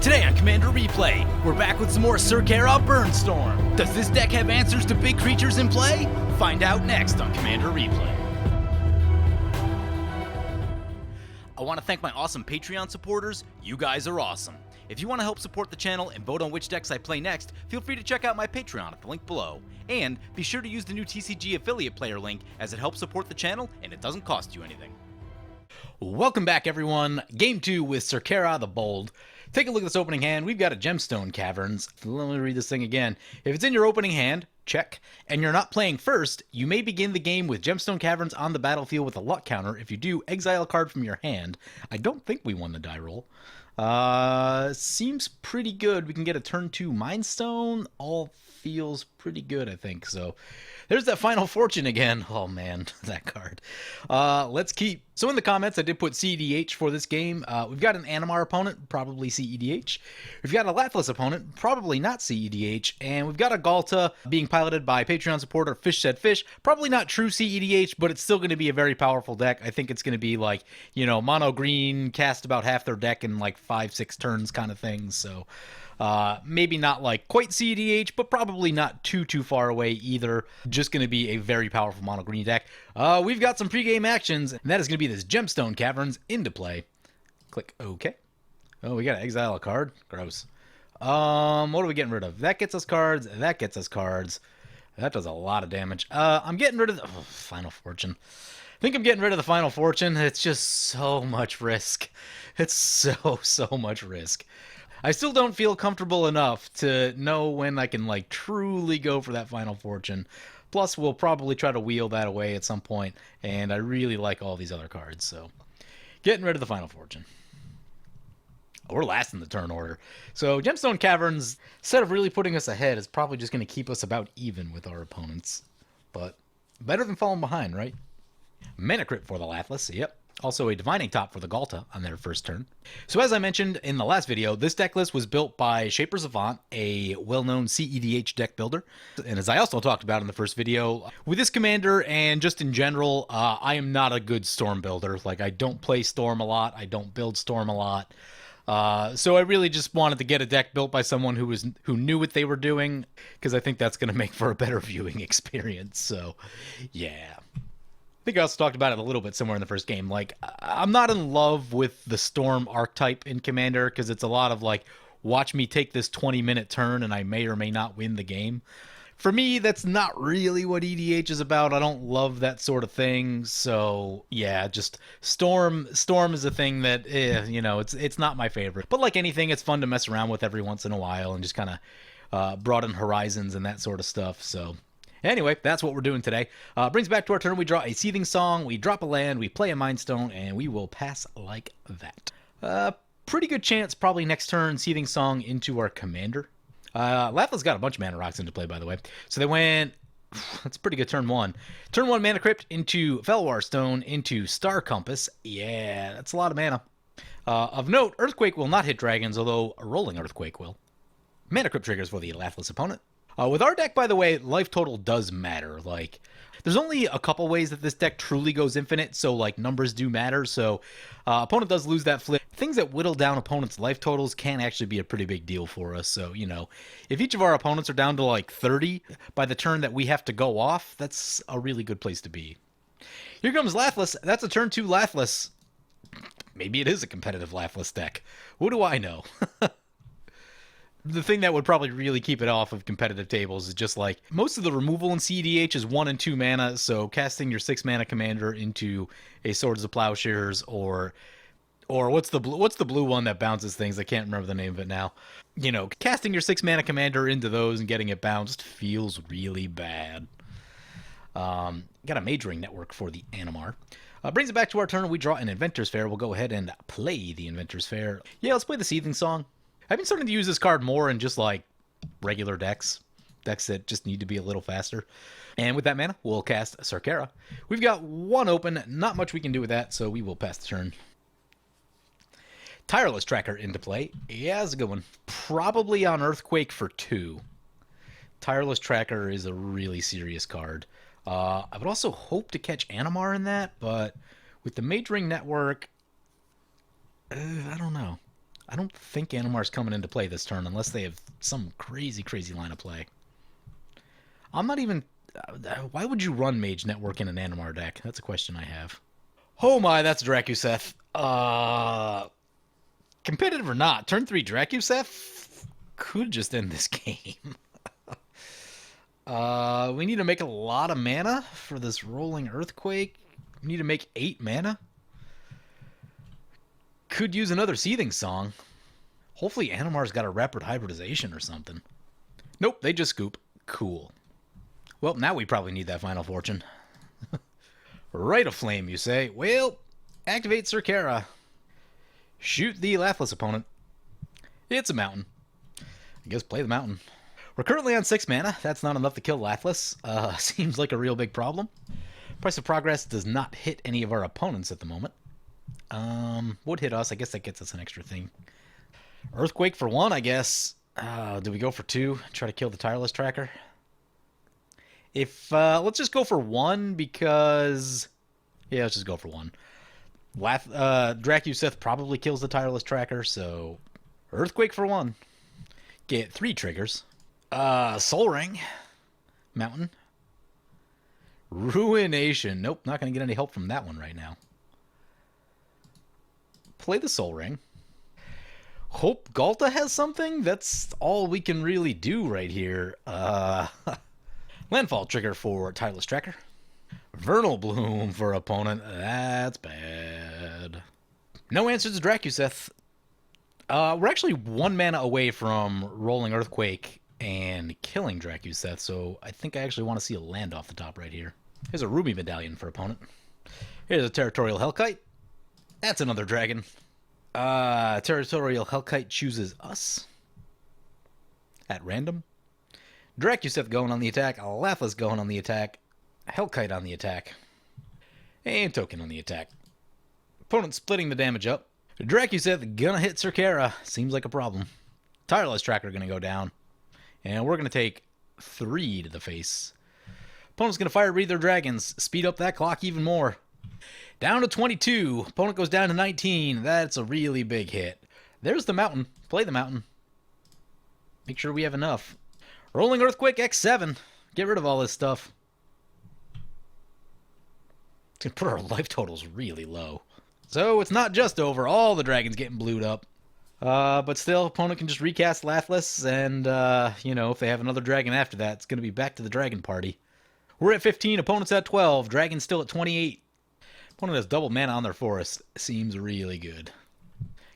Today on Commander Replay, we're back with some more Syr Carah Burnstorm. Does this deck have answers to big creatures in play? Find out next on Commander Replay. I want to thank my awesome Patreon supporters. You guys are awesome. If you want to help support the channel and vote on which decks I play next, feel free to check out my Patreon at the link below. And be sure to use the new TCG affiliate player link, as it helps support the channel and it doesn't cost you anything. Welcome back, everyone. Game 2 with Syr Carah the Bold. Take a look at this opening hand. We've got a Gemstone Caverns. Let me read this thing again. If it's in your opening hand, check, and you're not playing first, you may begin the game with Gemstone Caverns on the battlefield with a luck counter. If you do, exile a card from your hand. I don't think we won the die roll. Seems pretty good. We can get a turn 2 Mind Stone. All feels pretty good, I think. So there's that Final Fortune again. Oh man, that card. Let's keep. So in the comments, I did put CEDH for this game. We've got an Animar opponent, probably CEDH. We've got a Lathliss opponent, probably not CEDH. And we've got a Ghalta being piloted by Patreon supporter Fish Said Fish. Probably not true CEDH, but it's still going to be a very powerful deck. I think it's going to be like, you know, mono green, cast about half their deck in like 5-6 turns kind of thing. So maybe not like quite CEDH, but probably not too far away either. Just going to be a very powerful mono green deck. We've got some pregame actions, and that is going to be this Gemstone Caverns into play. Click OK. Oh, we got to exile a card. Gross. What are we getting rid of? That gets us cards. That gets us cards. That does a lot of damage. I'm getting rid of the Final Fortune. I think I'm getting rid of the Final Fortune. It's just so much risk. It's so much risk. I still don't feel comfortable enough to know when I can like truly go for that Final Fortune. Plus, we'll probably try to wheel that away at some point, and I really like all these other cards, so getting rid of the Final Fortune. We're last in the turn order. So Gemstone Caverns, instead of really putting us ahead, is probably just going to keep us about even with our opponents. But better than falling behind, right? Mana Crypt for the Lathliss, yep. Also a Divining Top for the Ghalta on their first turn. So as I mentioned in the last video, this deck list was built by Shaper's Avant, a well-known CEDH deck builder. And as I also talked about in the first video, with this commander and just in general, I am not a good Storm builder. Like, I don't play Storm a lot. I don't build Storm a lot. So I really just wanted to get a deck built by someone who knew what they were doing, because I think that's going to make for a better viewing experience. So, yeah. I think I also talked about it a little bit somewhere in the first game. Like, I'm not in love with the Storm archetype in Commander, because it's a lot of like, watch me take this 20-minute turn and I may or may not win the game. For me, that's not really what EDH is about. I don't love that sort of thing. So yeah, just Storm is a thing that, you know, it's not my favorite. But like anything, it's fun to mess around with every once in a while and just kind of broaden horizons and that sort of stuff. So anyway, that's what we're doing today. Brings back to our turn. We draw a Seething Song, we drop a land, we play a Mind Stone, and we will pass like that. Pretty good chance probably next turn Seething Song into our commander. Lathliss got a bunch of Mana Rocks into play, by the way. So they went, that's a pretty good turn 1. Turn 1 Mana Crypt into Felwar Stone into Star Compass. Yeah, that's a lot of mana. Of note, Earthquake will not hit dragons, although a Rolling Earthquake will. Mana Crypt triggers for the Lathliss opponent. With our deck, by the way, life total does matter. Like, there's only a couple ways that this deck truly goes infinite, so like numbers do matter. So opponent does lose that flip. Things that whittle down opponents' life totals can actually be a pretty big deal for us. So, you know, if each of our opponents are down to like 30 by the turn that we have to go off, that's a really good place to be. Here comes Lathliss. That's a turn 2 Lathliss. Maybe it is a competitive Lathliss deck. What do I know? The thing that would probably really keep it off of competitive tables is just like most of the removal in CEDH is 1 and 2 mana, so casting your 6 mana commander into a Swords of Plowshares or what's the blue one that bounces things? I can't remember the name of it now. You know, casting your 6 mana commander into those and getting it bounced feels really bad. Got a Majoring Network for the Animar. Brings it back to our turn. We draw an Inventor's Fair. We'll go ahead and play the Inventor's Fair. Yeah, let's play the Seething Song. I've been starting to use this card more in just like regular decks that just need to be a little faster. And with that mana, we'll cast Syr Carah. We've got 1 open, not much we can do with that, so we will pass the turn. Tireless Tracker into play. Yeah, that's a good one. Probably on Earthquake for 2. Tireless Tracker is a really serious card. I would also hope to catch Animar in that, but with the Majoring Network, I don't know. I don't think Animar's coming into play this turn unless they have some crazy, crazy line of play. I'm not even... why would you run Mage Network in an Animar deck? That's a question I have. Oh my, that's Drakuseth. Competitive or not, turn 3 Drakuseth could just end this game. We need to make a lot of mana for this Rolling Earthquake. We need to make 8 mana. Could use another Seething Song. Hopefully Animar's got a Rapid Hybridization or something. Nope, they just scoop. Cool. Well, now we probably need that Final Fortune. Right of Flame, you say? Well, activate Syr Carah. Shoot the Lathliss opponent. It's a mountain. I guess play the mountain. We're currently on 6 mana. That's not enough to kill Lathliss. Seems like a real big problem. Price of Progress does not hit any of our opponents at the moment. Would hit us. I guess that gets us an extra thing. Earthquake for 1, I guess. Do we go for 2? Try to kill the Tireless Tracker? If, let's just go for 1 because... yeah, let's just go for 1. Drakuseth probably kills the Tireless Tracker, so... Earthquake for 1. Get 3 triggers. Soul Ring. Mountain. Ruination. Nope, not going to get any help from that one right now. Play the Soul Ring. Hope Ghalta has something? That's all we can really do right here. Landfall trigger for Tireless Tracker. Vernal Bloom for opponent. That's bad. No answer to Drakuseth. We're actually 1 mana away from Rolling Earthquake and killing Drakuseth, so I think I actually want to see a land off the top right here. Here's a Ruby Medallion for opponent. Here's a Territorial Hellkite. That's another dragon. Territorial Hellkite chooses us. At random. Drakuseth going on the attack. Lathliss going on the attack. Hellkite on the attack. And Token on the attack. Opponent splitting the damage up. Drakuseth gonna hit Syr Carah. Seems like a problem. Tireless Tracker gonna go down. And we're gonna take 3 to the face. Opponent's gonna fire breathe their dragons. Speed up that clock even more. Down to 22. Opponent goes down to 19. That's a really big hit. There's the mountain. Play the mountain. Make sure we have enough. Rolling Earthquake X7. Get rid of all this stuff. It's gonna put our life totals really low. So it's not just over. All the dragons getting blued up. But still, opponent can just recast Lathliss, and, you know, if they have another dragon after that, it's going to be back to the dragon party. We're at 15, opponent's at 12, dragon's still at 28. Opponent has double mana on their forest. Seems really good.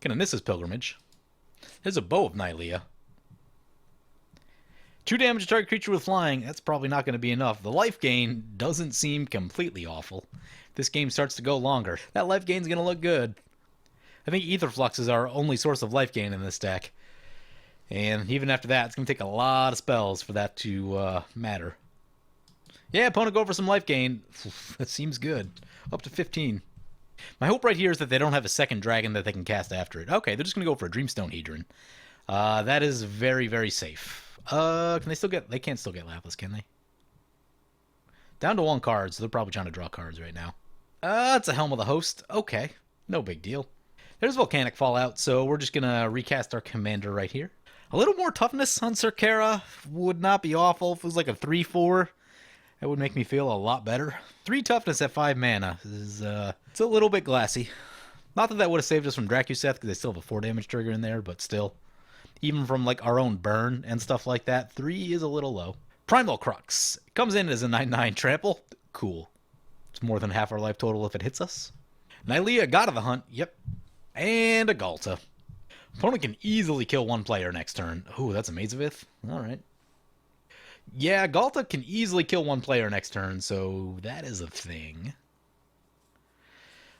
Gonna miss his Pilgrimage. There's a Bow of Nylea. 2 damage to target creature with flying. That's probably not going to be enough. The life gain doesn't seem completely awful. If this game starts to go longer, that life gain's going to look good. I think Aetherflux is our only source of life gain in this deck. And even after that, it's going to take a lot of spells for that to matter. Yeah, opponent go for some life gain. That seems good. Up to 15. My hope right here is that they don't have a second dragon that they can cast after it. Okay, they're just going to go for a Dreamstone Hedron. That is very, very safe. Can they still get... they can't still get Lathliss, can they? Down to 1 card, so they're probably trying to draw cards right now. It's a Helm of the Host. Okay, no big deal. There's Volcanic Fallout, so we're just going to recast our commander right here. A little more toughness on Syr Carah would not be awful. If it was like a 3-4, that would make me feel a lot better. 3 toughness at 5 mana is it's a little bit glassy. Not that that would have saved us from Drakuseth, because they still have a 4 damage trigger in there, but still. Even from like our own burn and stuff like that, 3 is a little low. Primal Crux. It comes in as a 9/9 trample. Cool. It's more than half our life total if it hits us. Nylea, God of the Hunt. Yep. And a Ghalta. Opponent can easily kill 1 player next turn. Ooh, that's a Mazavith. Alright. Yeah, Ghalta can easily kill 1 player next turn, so that is a thing.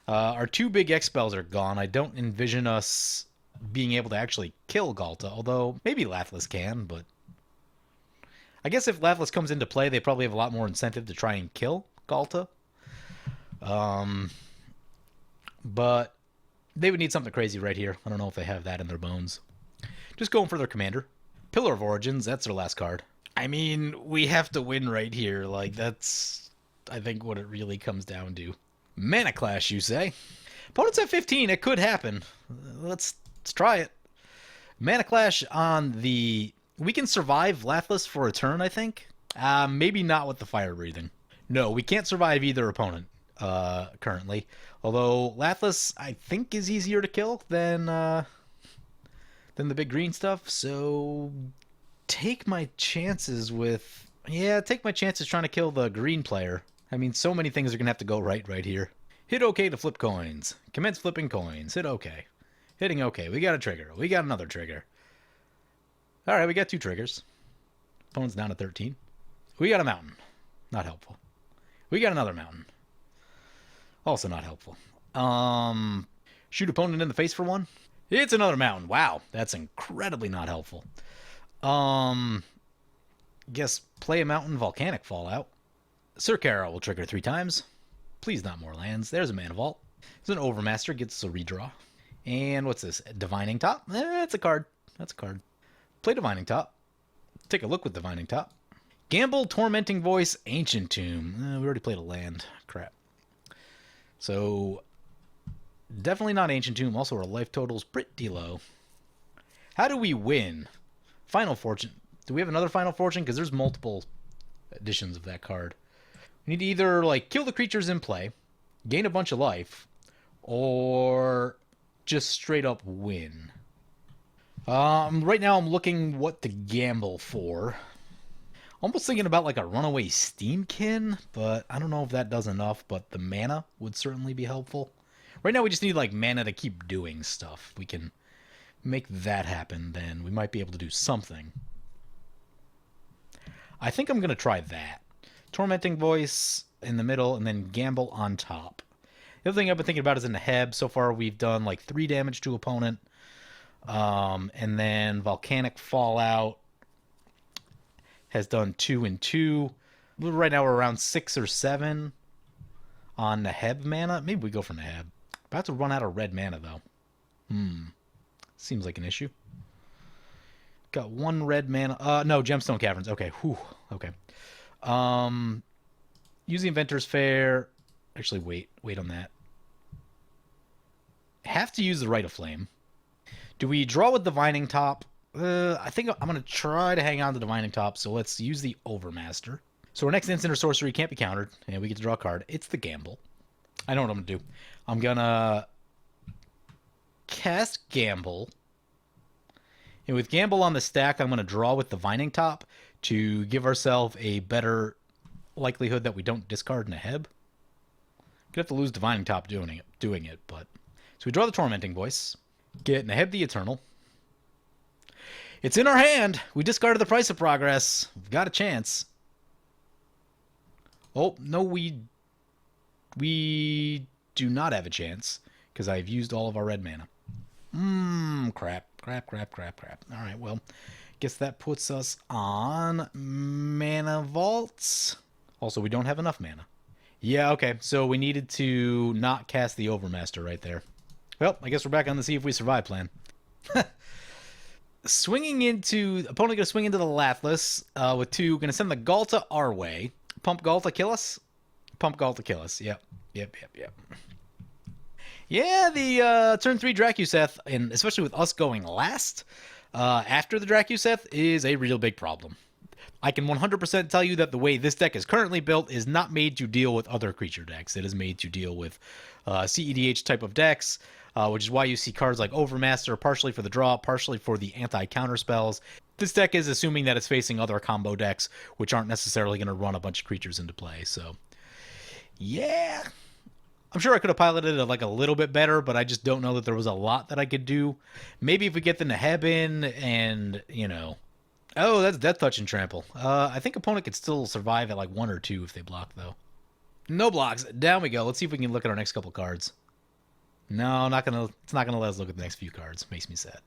Our 2 big X spells are gone. I don't envision us being able to actually kill Ghalta, although maybe Lathliss can, but... I guess if Lathliss comes into play, they probably have a lot more incentive to try and kill Ghalta. But they would need something crazy right here. I don't know if they have that in their bones. Just going for their commander. Pillar of Origins, that's their last card. I mean, we have to win right here. Like, that's, I think, what it really comes down to. Mana Clash, you say? Opponent's at 15. It could happen. Let's try it. Mana Clash on the... We can survive Lathliss for a turn, I think. Maybe not with the Fire Breathing. No, we can't survive either opponent currently. Although Lathliss, I think, is easier to kill than the big green stuff. So take my chances with... Yeah, take my chances trying to kill the green player. I mean, so many things are going to have to go right here. Hit OK to flip coins. Commence flipping coins. Hit OK. Hitting OK. We got a trigger. We got another trigger. All right, we got 2 triggers. Opponent's down to 13. We got a mountain. Not helpful. We got another mountain. Also not helpful. Shoot opponent in the face for 1. It's another mountain. Wow, that's incredibly not helpful. Guess play a mountain, volcanic fallout. Syr Carah will trigger 3 times. Please not more lands. There's a mana vault. There's an Overmaster, gets a redraw. And what's this? Divining Top? That's a card. That's a card. Play Divining Top. Take a look with Divining Top. Gamble, Tormenting Voice, Ancient Tomb. We already played a land. Crap. So, definitely not Ancient Tomb. Also, our life total's pretty low. How do we win? Final Fortune. Do we have another Final Fortune? Because there's multiple editions of that card. We need to either, like, kill the creatures in play, gain a bunch of life, or just straight up win. Right now I'm looking what to gamble for. Almost thinking about like a runaway Steamkin, but I don't know if that does enough, but the mana would certainly be helpful. Right now we just need like mana to keep doing stuff. We can make that happen, then we might be able to do something. I think I'm going to try that. Tormenting Voice in the middle, and then Gamble on top. The other thing I've been thinking about is in the Heb. So far we've done like 3 damage to opponent. And then Volcanic Fallout has done 2 and 2. Right now we're around 6 or 7 on the Heb mana. Maybe we go for the Heb. About to run out of red mana though. Seems like an issue. Got 1 red mana. No, Gemstone Caverns. Okay. Whew. Okay. Use the Inventor's Fair. Actually, wait on that. Have to use the Rite of Flame. Do we draw with Divining Top? I think I'm going to try to hang on to Divining Top, so let's use the Overmaster. So our next instant or sorcery can't be countered, and we get to draw a card. It's the Gamble. I know what I'm going to do. I'm going to cast Gamble. And with Gamble on the stack, I'm going to draw with Divining Top to give ourselves a better likelihood that we don't discard in a Heb. Could have to lose Divining Top doing it, but... So we draw the Tormenting Voice. Get Neheb the Eternal. It's in our hand. We discarded the Price of Progress. We've got a chance. Oh, no, we do not have a chance because I've used all of our red mana. Crap. All right, well, guess that puts us on Mana Vaults. Also, we don't have enough mana. Yeah, okay, so we needed to not cast the Overmaster right there. Well, I guess we're back on the See If We Survive plan. Swinging into... Opponent going to swing into the Lathliss with 2. Going to send the Ghalta our way. Pump Ghalta, kill us? Pump Ghalta, kill us. Yep. Yeah, the turn 3 Dracuseth, and especially with us going last after the Dracuseth, is a real big problem. I can 100% tell you that the way this deck is currently built is not made to deal with other creature decks. It is made to deal with CEDH type of decks, which is why you see cards like Overmaster, partially for the draw, partially for the anti-counter spells. This deck is assuming that it's facing other combo decks, which aren't necessarily going to run a bunch of creatures into play. So, yeah. I'm sure I could have piloted it like a little bit better, but I just don't know that there was a lot that I could do. Maybe if we get the Neheb in and, you know... Oh, that's Death Touch and Trample. I think opponent could still survive at like 1 or 2 if they block, though. No blocks. Down we go. Let's see if we can look at our next couple cards. No, it's not gonna let us look at the next few cards. Makes me sad.